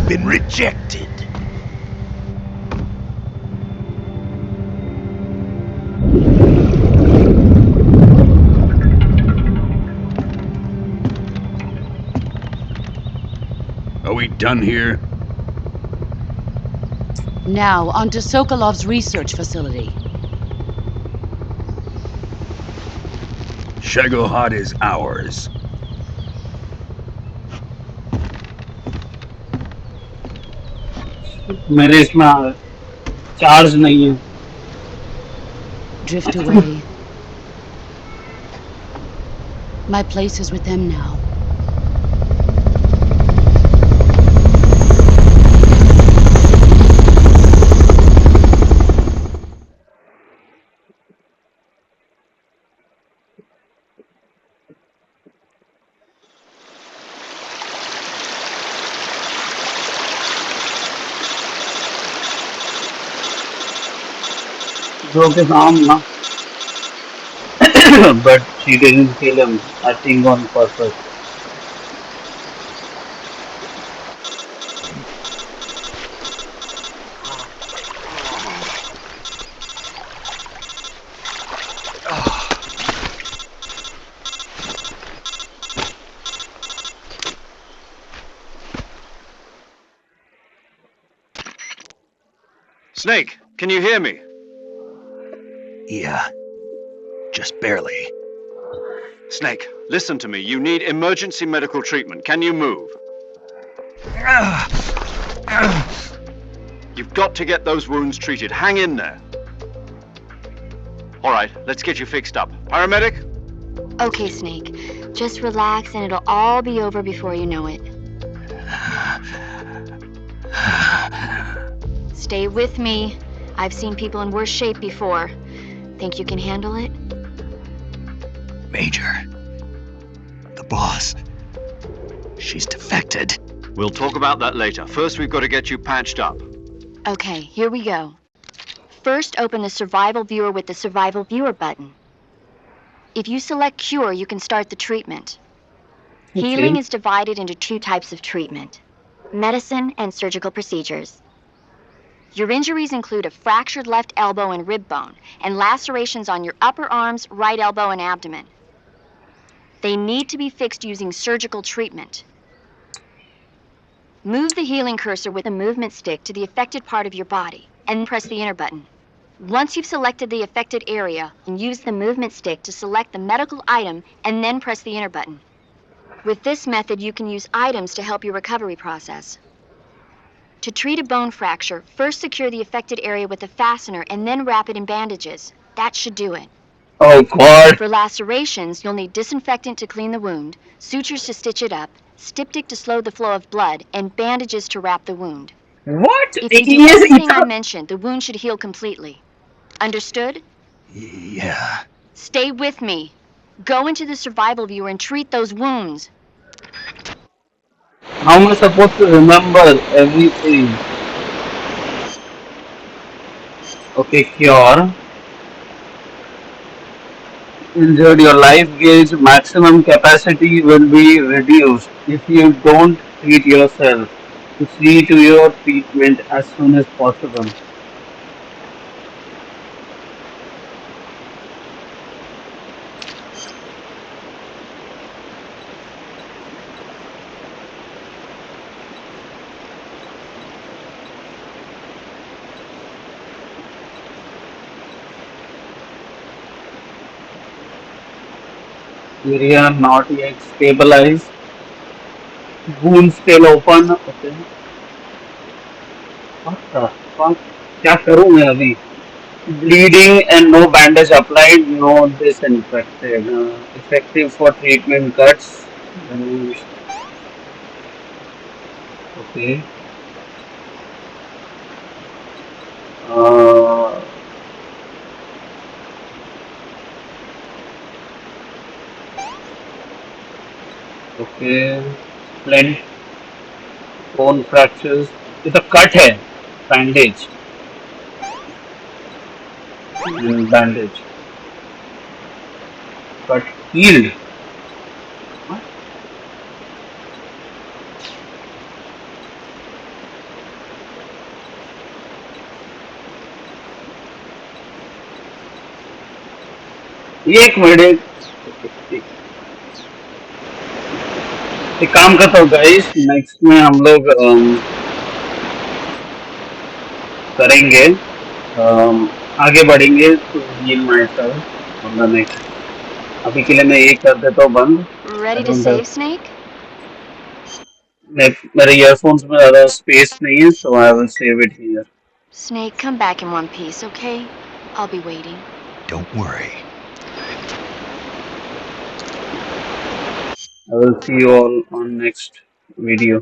been rejected. Are we done here? Now, on to Sokolov's research facility. Shagohod is ours. मेरे इसमें charge नहीं है. Drift away. My place is with them now. Broke his arm, na? But she didn't kill him. I think on purpose. Snake, can you hear me? Yeah, just barely. Snake, listen to me. You need emergency medical treatment. Can you move? You've got to get those wounds treated. Hang in there. All right, let's get you fixed up. Paramedic? Okay, Snake. Just relax and it'll all be over before you know it. Stay with me. I've seen people in worse shape before. Think you can handle it? Major. The boss. She's defected. We'll talk about that later. First, we've got to get you patched up. Okay, here we go. First, open the Survival Viewer with the Survival Viewer button. If you select Cure, you can start the treatment. Okay. Healing is divided into two types of treatment: medicine and surgical procedures. Your injuries include a fractured left elbow and rib bone, and lacerations on your upper arms, right elbow, and abdomen. They need to be fixed using surgical treatment. Move the healing cursor with a movement stick to the affected part of your body, and press the enter button. Once you've selected the affected area, use the movement stick to select the medical item, and then press the enter button. With this method, you can use items to help your recovery process. To treat a bone fracture, first secure the affected area with a fastener and then wrap it in bandages. That should do it. Oh God. For lacerations, you'll need disinfectant to clean the wound, sutures to stitch it up, styptic to slow the flow of blood, and bandages to wrap the wound. What? If you do Yes, everything I mentioned, the wound should heal completely. Understood? Yeah. Stay with me. Go into the survival viewer and treat those wounds. How am I supposed to remember everything? Okay, Cure. Injured, your life gauge maximum capacity will be reduced if you don't treat yourself. To see to your treatment as soon as possible. Area not yet stabilized. Wound still open. Okay. What the fuck? क्या करूँ मैं अभी? Bleeding and no bandage applied. No disinfected. Effective for treatment cuts. Okay. Okay. Splint. Bone fractures. ये तो cut है. Bandage. Bandage. Cut healed. What? एक minute एक काम करता हूँ गाइस, नेक्स्ट में हम लोग करेंगे, आगे बढ़ेंगे to heal myself on the next. अभी के लिए मैं ये कर देता हूँ बंद। I Ready to don't have, save, Snake? मेरे ईयरफोन्स में ज़्यादा स्पेस नहीं है, so I will save it here. Snake, come back in one piece, okay? I'll be waiting. Don't worry. I will see you all on next video.